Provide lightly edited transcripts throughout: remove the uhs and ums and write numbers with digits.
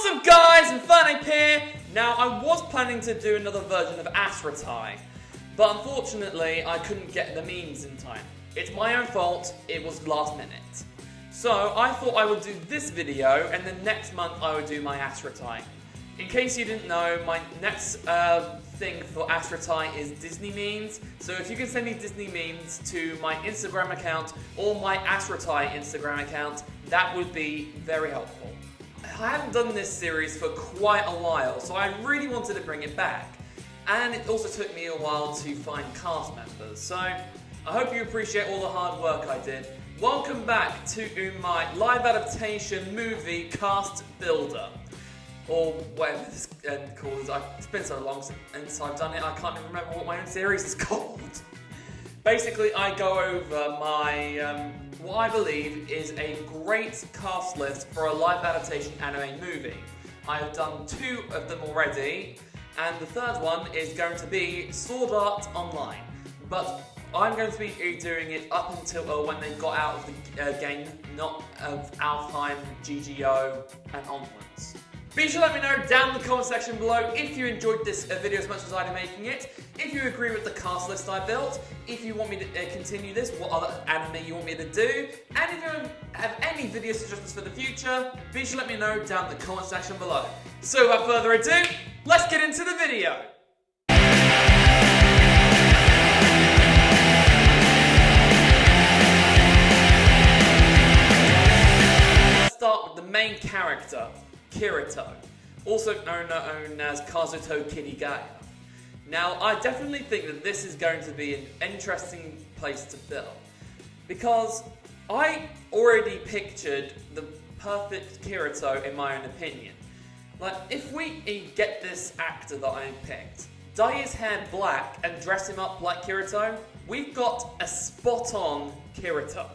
What's up guys, and Funny here. Now I was planning to do another version of Asratai, but unfortunately I couldn't get the memes in time. It's my own fault, it was last minute. So I thought I would do this video and then next month I would do my Asratai. In case you didn't know, my next thing for Asratai is Disney memes. So if you can send me Disney memes to my Instagram account or my Asratai Instagram account, that would be very helpful. I haven't done this series for quite a while, so I really wanted to bring it back. And it also took me a while to find cast members, so I hope you appreciate all the hard work I did. Welcome back to my live adaptation movie cast builder. Or whatever this called. It's been so long since I've done it, I can't even remember what my own series is called. Basically, I go over my, what I believe is a great cast list for a live adaptation anime movie. I have done 2 of them already, and the third one is going to be Sword Art Online. But I'm going to be doing it up until when they got out of the game, not of Alfheim, GGO, and onwards. Be sure to let me know down in the comment section below if you enjoyed this video as much as I did making it, if you agree with the cast list I built, if you want me to continue this, what other anime you want me to do, and if you have any video suggestions for the future, be sure to let me know down in the comment section below. So without further ado, let's get into the video! Let's start with the main character, Kirito, also known as Kazuto Kirigaya. Now, I definitely think that this is going to be an interesting place to film, because I already pictured the perfect Kirito in my own opinion. Like, if we get this actor that I picked, dye his hair black and dress him up like Kirito, we've got a spot-on Kirito.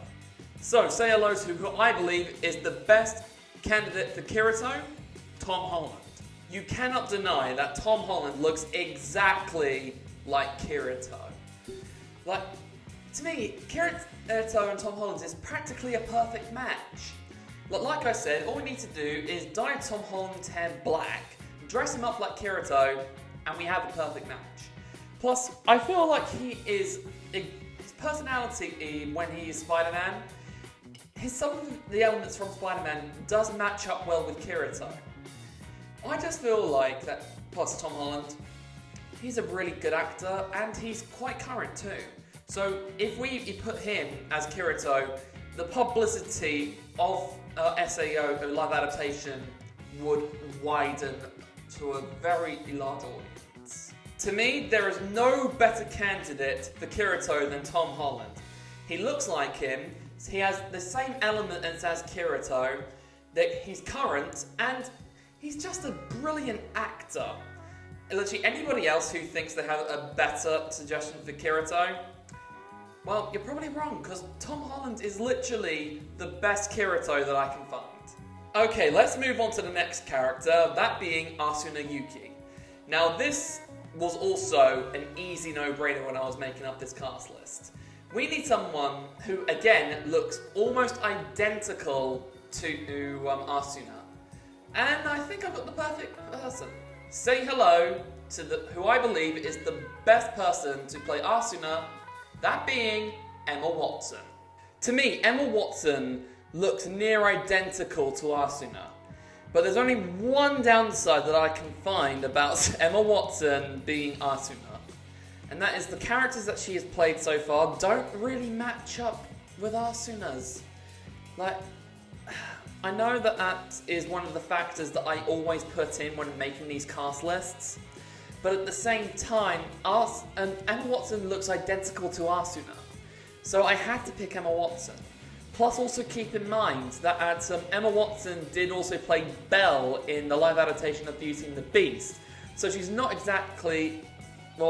So, say hello to who I believe is the best candidate for Kirito, Tom Holland. You cannot deny that Tom Holland looks exactly like Kirito. Like, to me, Kirito and Tom Holland is practically a perfect match. Like I said, all we need to do is dye Tom Holland's hair black, dress him up like Kirito, and we have a perfect match. Plus, I feel like his personality when he is Spider-Man, some of the elements from Spider-Man does match up well with Kirito. I just feel like that, plus Tom Holland, he's a really good actor and he's quite current too. So if we put him as Kirito, the publicity of SAO, live adaptation, would widen to a very large audience. To me, there is no better candidate for Kirito than Tom Holland. He looks like him. He has the same elements as Kirito, that he's current, and he's just a brilliant actor. Literally, anybody else who thinks they have a better suggestion for Kirito, well, you're probably wrong, because Tom Holland is literally the best Kirito that I can find. Okay, let's move on to the next character, that being Asuna Yuki. Now, this was also an easy no-brainer when I was making up this cast list. We need someone who, again, looks almost identical to Asuna. And I think I've got the perfect person. Say hello to who I believe is the best person to play Asuna, that being Emma Watson. To me, Emma Watson looks near identical to Asuna. But there's only one downside that I can find about Emma Watson being Asuna. And that is the characters that she has played so far don't really match up with Asuna's. Like, I know that is one of the factors that I always put in when making these cast lists, but at the same time, Emma Watson looks identical to Asuna. So I had to pick Emma Watson. Plus also keep in mind that Emma Watson did also play Belle in the live adaptation of Beauty and the Beast, so she's not exactly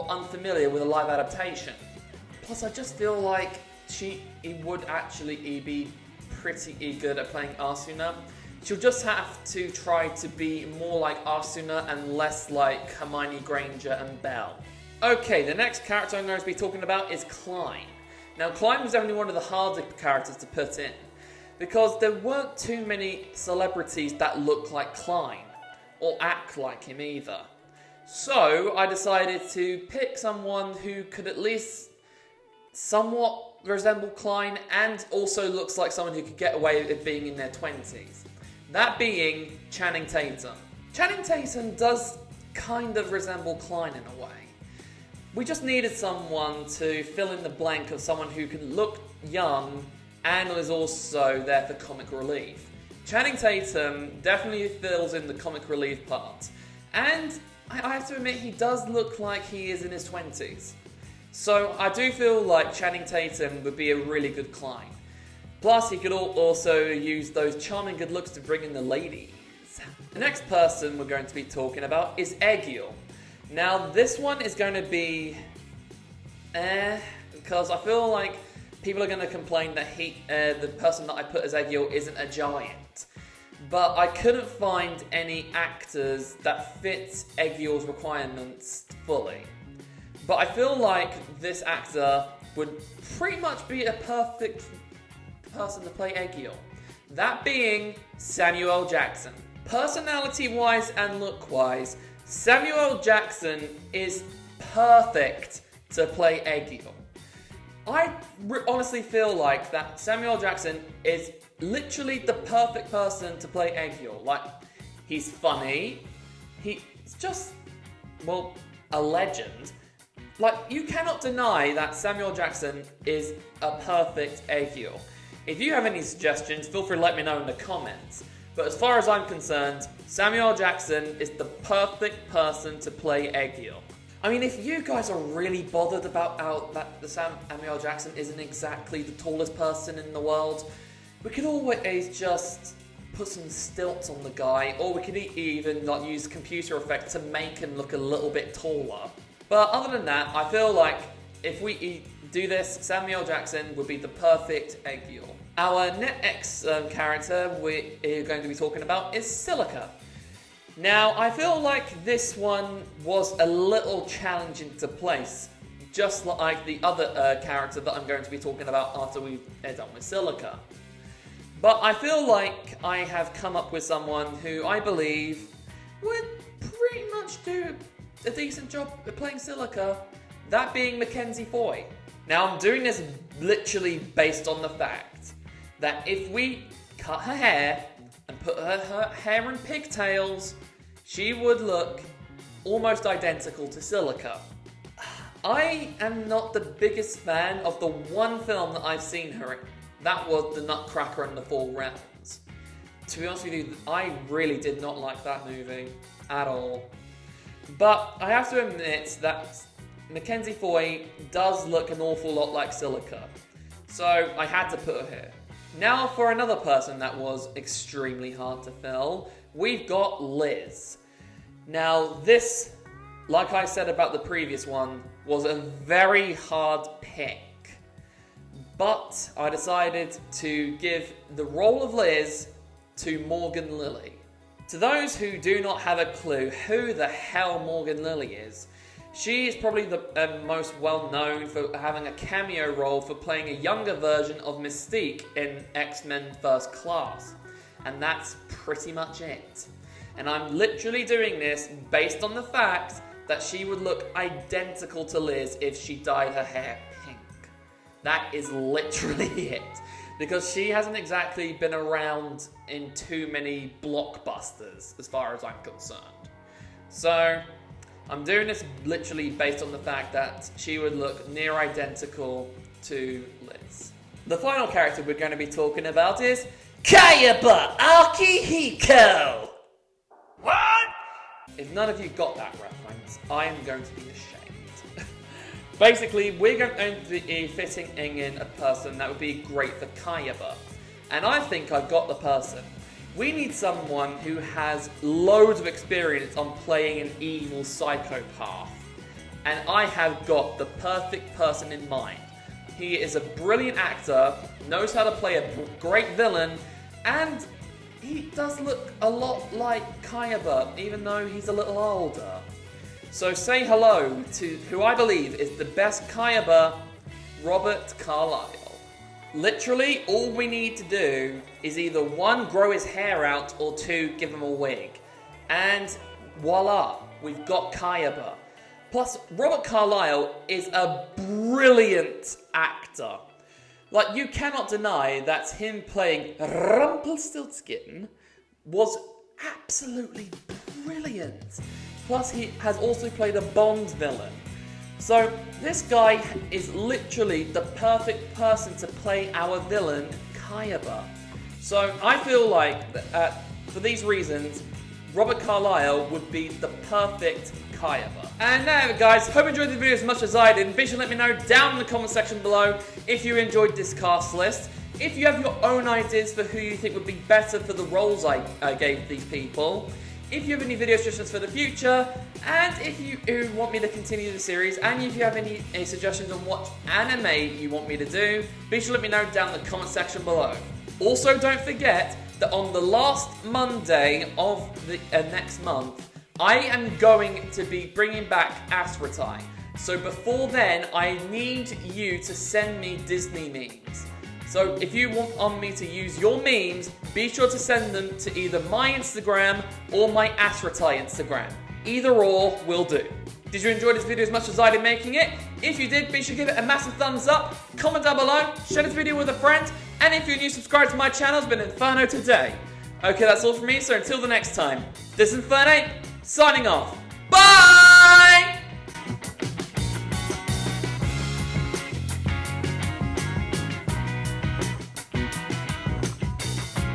unfamiliar with a live adaptation. Plus, I just feel like she would actually be pretty good at playing Asuna. She'll just have to try to be more like Asuna and less like Hermione Granger and Belle. Okay, the next character I'm going to be talking about is Klein. Now, Klein was only one of the harder characters to put in, because there weren't too many celebrities that looked like Klein. or act like him either. So I decided to pick someone who could at least somewhat resemble Klein and also looks like someone who could get away with being in their 20s. That being Channing Tatum. Channing Tatum does kind of resemble Klein in a way. We just needed someone to fill in the blank of someone who can look young and is also there for comic relief. Channing Tatum definitely fills in the comic relief part. And I have to admit, he does look like he is in his 20s. So I do feel like Channing Tatum would be a really good Klein. Plus, he could also use those charming good looks to bring in the ladies. The next person we're going to be talking about is Egil. Now, this one is going to be because I feel like people are going to complain that the person that I put as Egil isn't a giant. But I couldn't find any actors that fit Egil's requirements fully. But I feel like this actor would pretty much be a perfect person to play Egil. That being Samuel L. Jackson. Personality-wise and look-wise, Samuel L. Jackson is perfect to play Egil. I honestly feel like that Samuel L. Jackson is literally the perfect person to play Egil. Like, he's funny, he's just, well, a legend. Like, you cannot deny that Samuel Jackson is a perfect Egil. If you have any suggestions, feel free to let me know in the comments. But as far as I'm concerned, Samuel Jackson is the perfect person to play Egil. I mean, if you guys are really bothered about that the Samuel Jackson isn't exactly the tallest person in the world, we could always just put some stilts on the guy, or we could even use computer effects to make him look a little bit taller. But other than that, I feel like if we do this, Samuel Jackson would be the perfect Egil. Our next character we're going to be talking about is Silica. Now, I feel like this one was a little challenging to place, just like the other character that I'm going to be talking about after we're done with Silica. But I feel like I have come up with someone who I believe would pretty much do a decent job at playing Silica, that being Mackenzie Foy. Now, I'm doing this literally based on the fact that if we cut her hair and put her hair in pigtails, she would look almost identical to Silica. I am not the biggest fan of the one film that I've seen her in. That was The Nutcracker and the Four Realms. To be honest with you, I really did not like that movie at all. But I have to admit that Mackenzie Foy does look an awful lot like Silica. So I had to put her here. Now for another person that was extremely hard to fill, we've got Liz. Now this, like I said about the previous one, was a very hard pick. But I decided to give the role of Liz to Morgan Lilly. To those who do not have a clue who the hell Morgan Lilly is, she is probably the most well known for having a cameo role for playing a younger version of Mystique in X-Men First Class. And that's pretty much it. And I'm literally doing this based on the fact that she would look identical to Liz if she dyed her hair pink. That is literally it. Because she hasn't exactly been around in too many blockbusters, as far as I'm concerned. So, I'm doing this literally based on the fact that she would look near identical to Liz. The final character we're going to be talking about is Kayaba Akihiko! What? If none of you got that reference, I am going to be ashamed. Basically, we're going to be fitting in a person that would be great for Kayaba. And I think I've got the person. We need someone who has loads of experience on playing an evil psychopath. And I have got the perfect person in mind. He is a brilliant actor, knows how to play a great villain, and he does look a lot like Kayaba, even though he's a little older. So say hello to who I believe is the best Kayaba, Robert Carlyle. Literally, all we need to do is either 1, grow his hair out, or 2, give him a wig. And voila, we've got Kayaba. Plus, Robert Carlyle is a brilliant actor. Like, you cannot deny that him playing Rumpelstiltskin was absolutely brilliant. Plus, he has also played a Bond villain. So, this guy is literally the perfect person to play our villain, Kayaba. So, I feel like, for these reasons, Robert Carlyle would be the perfect Kayaba. And now, guys, hope you enjoyed the video as much as I did. Be sure to let me know down in the comment section below if you enjoyed this cast list. If you have your own ideas for who you think would be better for the roles I gave these people. If you have any video suggestions for the future. And if you want me to continue the series. And if you have any suggestions on what anime you want me to do. Be sure to let me know down in the comment section below. Also, don't forget that on the last Monday of the next month, I am going to be bringing back Asratai. So before then, I need you to send me Disney memes. So if you want me to use your memes, be sure to send them to either my Instagram or my Asratai Instagram. Either or will do. Did you enjoy this video as much as I did making it? If you did, be sure to give it a massive thumbs up, comment down below, share this video with a friend, and if you're new, subscribe to my channel. It's been Inferno today. Okay, that's all from me, so until the next time, this is Inferno, signing off. Bye!